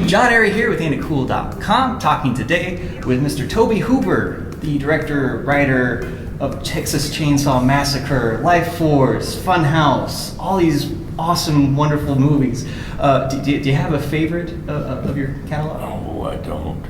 John Airy here with AinitCool.com, talking today with Mr. Toby Hooper, the director, writer of Texas Chainsaw Massacre, Life Force, Funhouse, all these awesome, wonderful movies. Do you have a favorite of your catalog? Oh, I don't.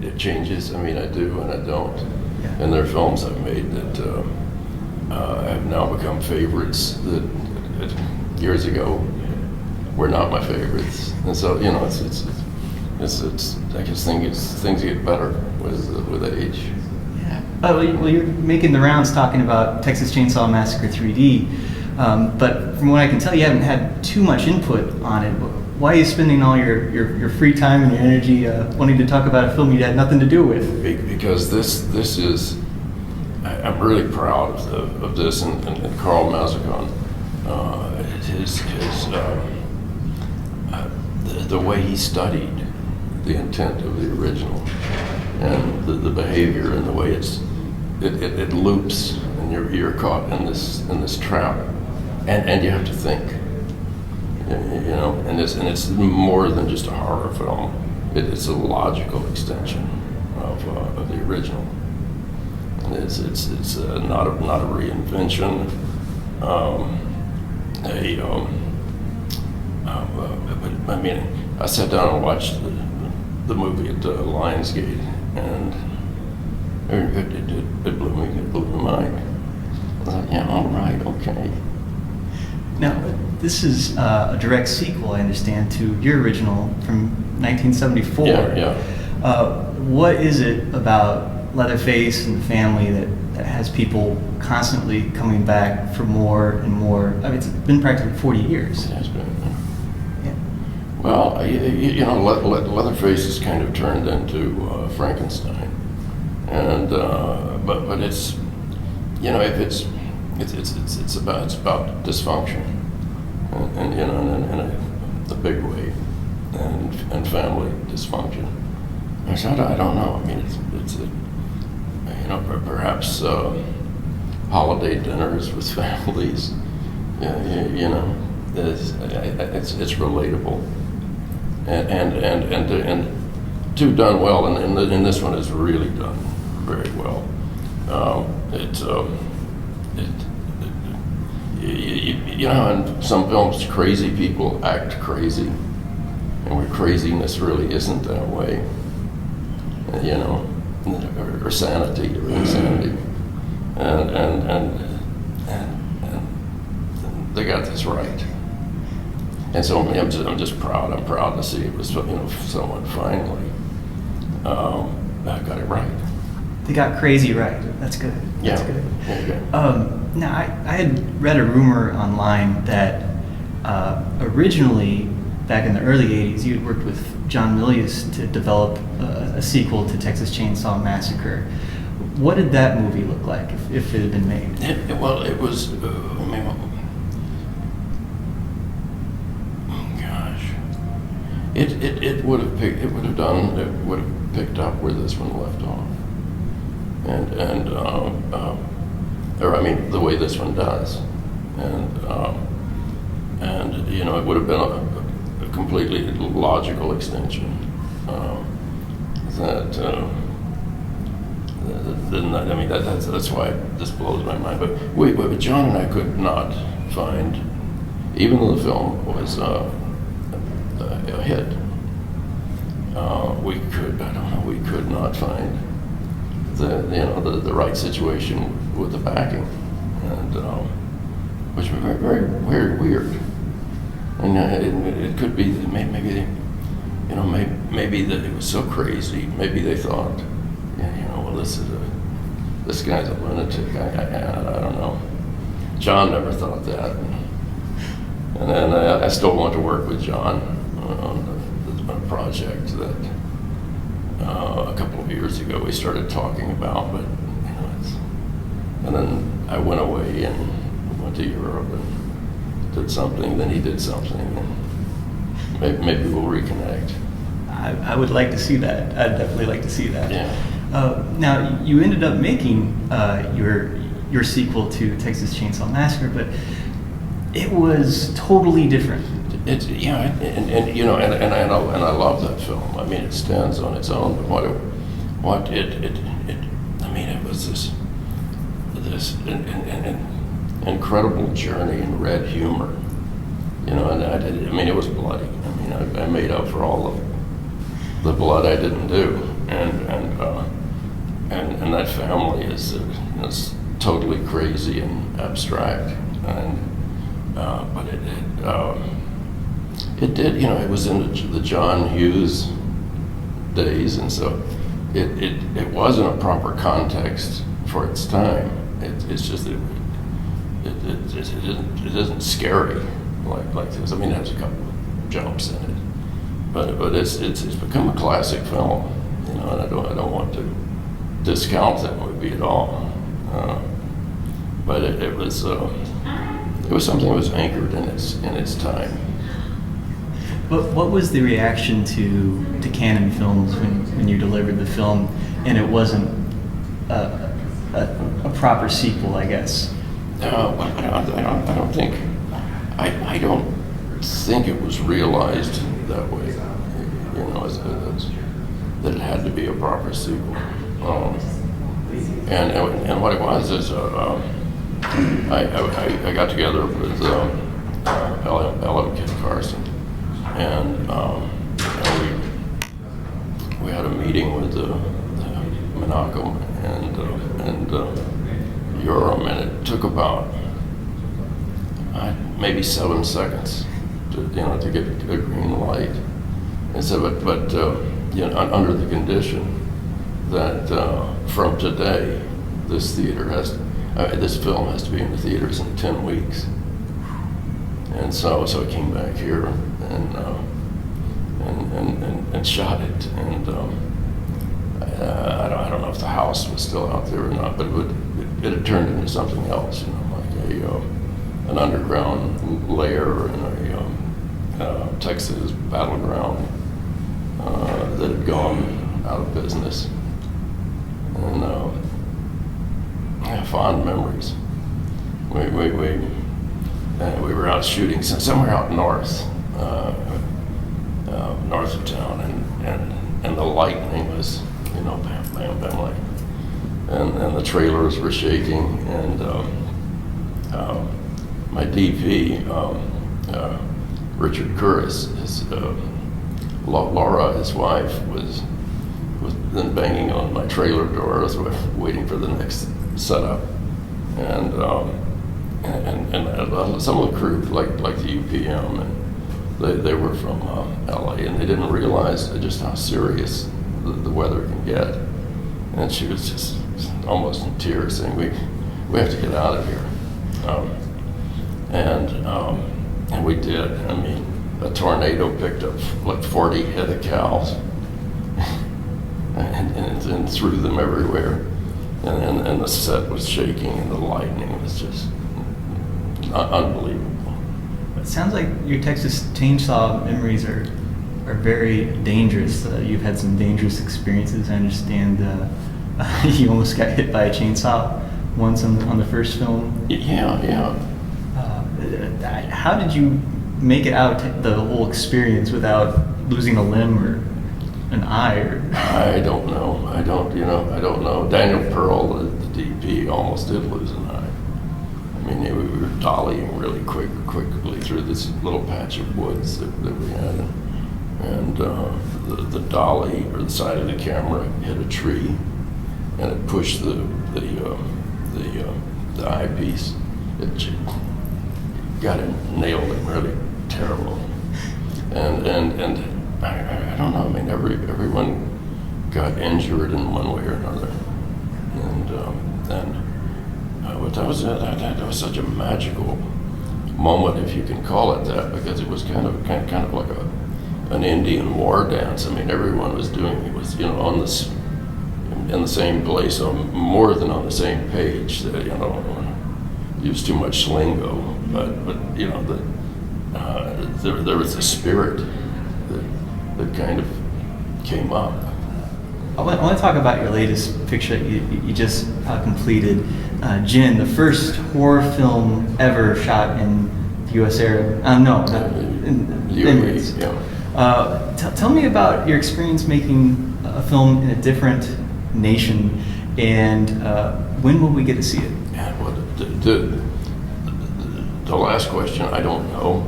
It changes. I mean, I do and I don't. Yeah. And there are films I've made that have now become favorites that years ago were not my favorites. And so, it's I just think things get better with age. Yeah. Well, you're making the rounds talking about Texas Chainsaw Massacre 3D, but from what I can tell, you haven't had too much input on it. Why are you spending all your free time and your energy wanting to talk about a film you had nothing to do with? Because this is, I'm really proud of this, and Carl Mazzacon, the way he studied the intent of the original and the behavior and the way it loops and you're caught in this trap and you have to think, and it's more than just a horror film. It's a logical extension of the original, and it's not a reinvention. I mean, I sat down and watched the movie at Lionsgate, and it blew me. It blew my mind. I thought, yeah, all right, okay. Now, this is a direct sequel, I understand, to your original from 1974. Yeah. What is it about Leatherface and the family that has people constantly coming back for more and more? I mean, it's been practically 40 years. It has been. Yeah. Well, Leatherface is kind of turned into Frankenstein, and but it's it's about dysfunction, and in a big way, and family dysfunction. I said, I don't know. I mean, it's perhaps holiday dinners with families. It's relatable, and done well, and this one is really done very well. In some films, crazy people act crazy, and where craziness really isn't that way, or sanity or insanity, and they got this right. And so I'm just proud. I'm proud to see it was someone finally got it right. They got crazy right. That's good. That's good. Okay. Now, I had read a rumor online that originally, back in the early 80s, you had worked with John Milius to develop a sequel to Texas Chainsaw Massacre. What did that movie look like if it had been made? It was, It would have picked up where this one left off, the way this one does, and it would have been a completely logical extension. That's why this blows my mind. But John and I could not find, even though the film was a hit, we could not find the right situation with the backing, and which was very, very, very weird. And it could be that maybe that it was so crazy. Maybe they thought, this guy's a lunatic. I don't know. John never thought that, and then I still want to work with John on a project that a couple of years ago we started talking about, but and then I went away and went to Europe and did something. Then he did something, and maybe we'll reconnect. I would like to see that. I'd definitely like to see that. Yeah. Now, you ended up making your sequel to Texas Chainsaw Massacre, but It was totally different. It's and you know, and I love that film. I mean, it stands on its own. But I mean, it was this incredible journey in red humor. You know, and I mean, it was bloody. I mean, I made up for all of the blood I didn't do, and that family is totally crazy and abstract, and but it did, you know, it was in the John Hughes days, and so it wasn't a proper context for its time. It's just it isn't scary like this. I mean, it has a couple of jumps in it, but it's become a classic film, you know, and I don't want to discount that movie at all. But it was something that was anchored in its time. What was the reaction to Cannon Films when you delivered the film and it wasn't a proper sequel, I guess? I don't think it was realized that way. You know, that it had to be a proper sequel. And what it was is I got together with Ellen Kit Carson, and we had a meeting with Menachem and Urim, and it took about maybe 7 seconds to get a green light. And so, but you know, under the condition that from today, this film has to be in the theaters in 10 weeks. And so I came back here and shot it. And I don't know if the house was still out there or not, but it had turned into something else, you know, like an underground lair in a Texas battleground that had gone out of business. And I have fond memories. We were out shooting somewhere out north of town, and the lightning was, you know, bam, bam, bam, like, and the trailers were shaking, and my DP, Richard Curris, Laura, his wife, was then banging on my trailer door as we're waiting for the next setup, and some of the crew, like the UPM, and they were from LA, and they didn't realize just how serious the weather can get. And she was just almost in tears, saying, "We have to get out of here." And we did. I mean, a tornado picked up like 40 head of cows and threw them everywhere. And the set was shaking, and the lightning was just unbelievable. It sounds like your Texas Chainsaw memories are very dangerous. You've had some dangerous experiences. I understand you almost got hit by a chainsaw once on the first film. Yeah. How did you make it out the whole experience without losing a limb or an eye? I don't know. I don't know. Daniel Pearl, the DP, almost did lose an eye. I mean, we were dollying really quickly through this little patch of woods that we had, and the dolly, or the side of the camera, hit a tree, and it pushed the eyepiece. It got him, nailed him really terrible, and I don't know. I mean, everyone got injured in one way or another, and but that was such a magical moment, if you can call it that, because it was kind of like an Indian war dance. I mean, everyone was doing it was, you know, in the same place, more than on the same page. You know, use too much lingo, but you know, there was a spirit that kind of came up. I want to talk about your latest picture that you just completed, DJinn, the first horror film ever shot in U.S. Arab. No, Emirates. Yeah. Tell me about your experience making a film in a different nation, and when will we get to see it? Yeah, well, the last question, I don't know,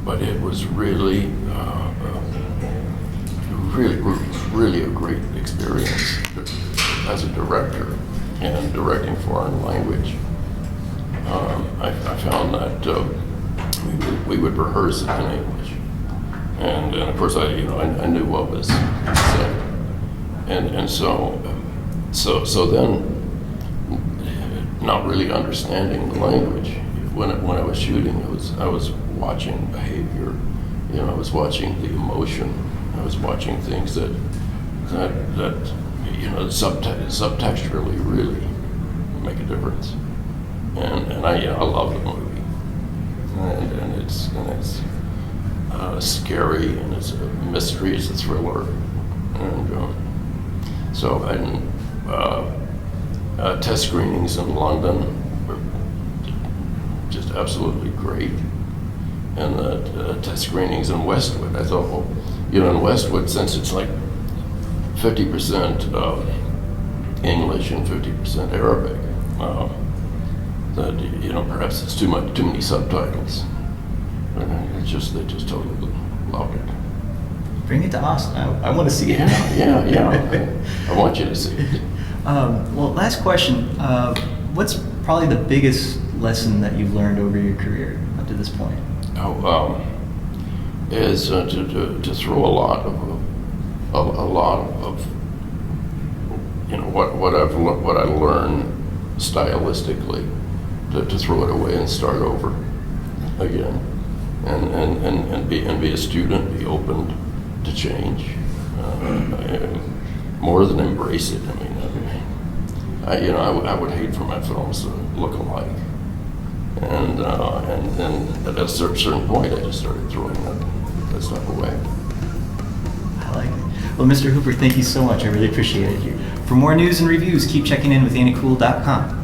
but it was really, really a great experience as a director and directing foreign language. I found that we would rehearse it in English, and of course I knew what was said, and so then, not really understanding the language when I was shooting, I was watching behavior, I was watching the emotion, I was watching things that subtextually really make a difference. And I love the movie, and it's scary, and it's a mystery, it's a thriller, and test screenings in London were just absolutely great, and the test screenings in Westwood, I thought, well, in Westwood, since it's like 50% English and 50% Arabic. That perhaps it's too many subtitles. But they just totally loved it. Bring it to Austin. I want to see it. Yeah. I want you to see it. Well, last question. What's probably the biggest lesson that you've learned over your career up to this point? Is to throw a lot of what I learned stylistically, to throw it away and start over again, and be a student, be open to change, more than embrace it. I would hate for my films to look alike, and at a certain point I just started throwing that stuff away. I like it. Well, Mr. Hooper, thank you so much. I really appreciate it. For more news and reviews, keep checking in with AnnieCool.com.